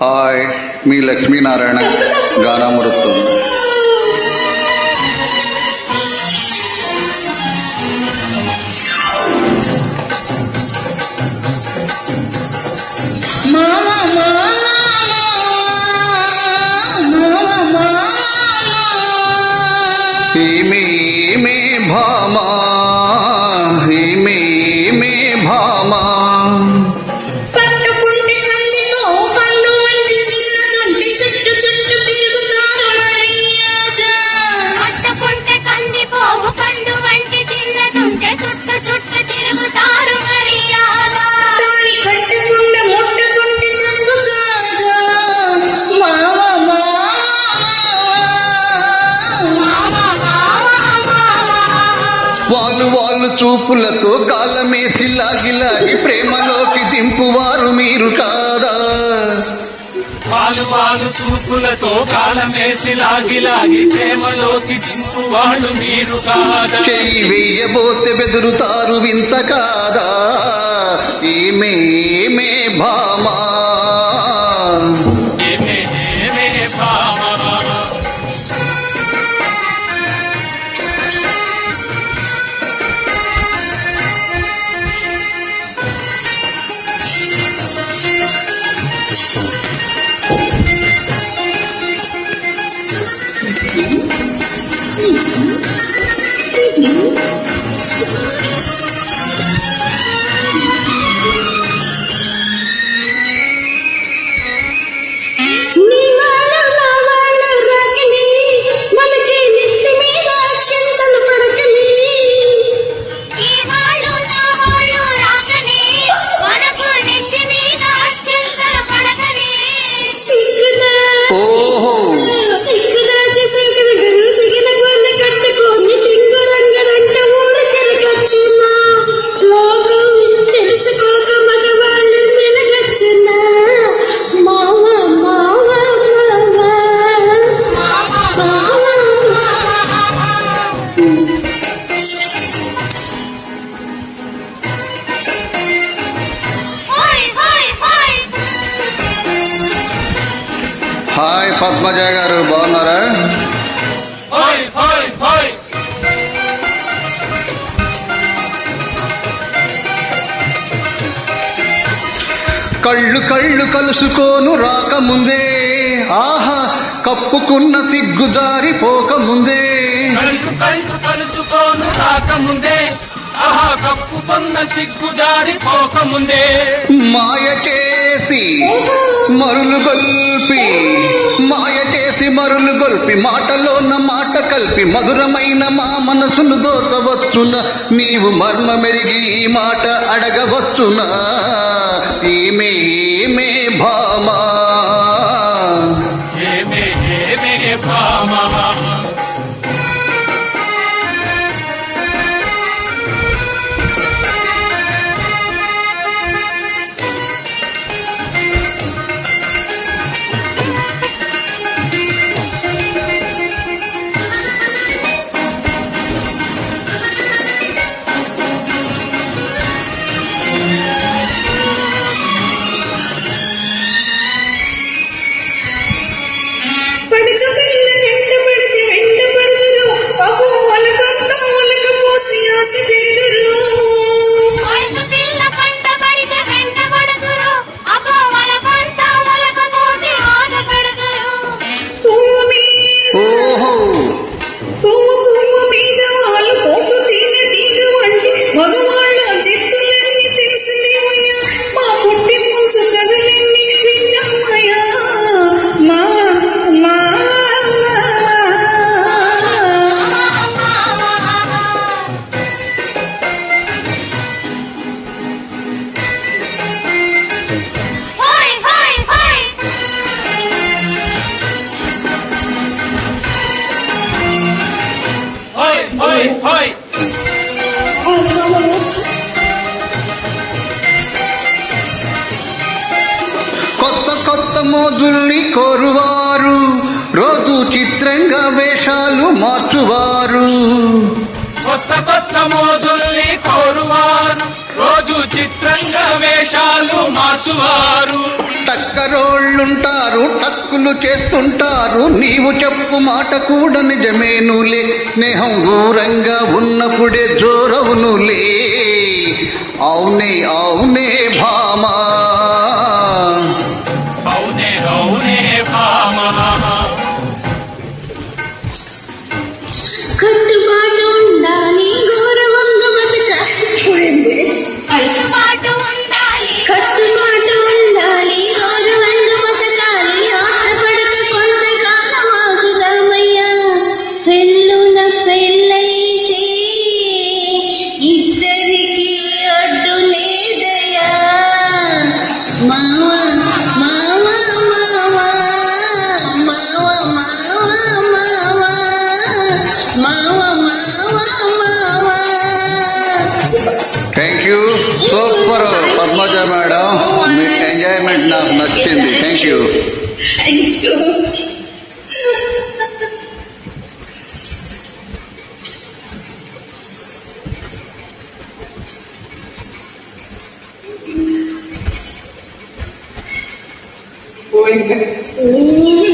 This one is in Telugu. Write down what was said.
హాయ్, మీ లక్ష్మీనారాయణ గానామృతం. మే భామా మే భామా పట్టుకుంటే కందితో పండు వంటి చిన్నదుంటి చుట్టు చుట్టు తిరుగుతారు మర్యాద. పట్టుకుంటే కందిపోవు పండు వంటి చిన్నదుంటే చుట్టు చుట్టు తిరుగుతారు మర్యాద. దాని కట్టకుండా ముట్టకుంటే తప్పు కాదా మావా. వాళ్ళు చూపులతో గాలమేసి లాగి లాగి ప్రేమలోకి దింపువారు మీరు కాదా. వాళ్ళు చూపులతో కాలమేసి లాగి లాగి ప్రేమలోకి దింపువాళ్ళు మీరు కాదా. చెయ్యి వెయ్యబోతే బెదురుతారు వింత కాదా. ఏమే భామా హాయ్ పద్మజ గారు, బాగున్నారా? కళ్ళు కలుసుకోను రాకముందే, ఆహా కప్పుకున్న సిగ్గు జారిపోకముందే. కలుసుకోను రాకముందే, ఆహా కప్పుకున్న సిగ్గు జారిపోకముందే. మాయకేసి మరులు గొల్పి మాటలోన మాట కలిపి మధురమైన మా మనసును దోచవచ్చున. నీవు మర్మ మెరిగి ఈ మాట అడగవచ్చునా. ఏమే భామా కొత్త మోజుల్ని కోరువారు, రోజు చిత్రంగా వేషాలు మార్చువారు. కొత్త మోజుల్ని కోరువారు, రోజు చిత్రంగా వేషాలు మార్చువారు టక్కరోళ్ళుంటారు టక్కులు చేస్తుంటారు నీవు చెప్పు మాట కూడా నిజమేనులే స్నేహం దూరంగా ఉన్నప్పుడే జోరవునులే అవునే అవునే భామా అవునే అవునే భామా కట్టుబాటు ఉండాలి గౌరవంగా బతకాలి కట్టుబాటు ఉండాలి కట్టుబాటు ఉండాలి గౌరవంగా బతకాలి ఆశపడక కొంతకాలం ఆగుదామయ్యా పెళ్ళున పెళ్ళైతే ఇద్దరికి అడ్డు లేదయ్యా మావ మావ మావ మావ మావ మావ మావ మావ thank you super Padmaja madam me enjoyment నాకు నచ్చింది thank you Thank you. Oi.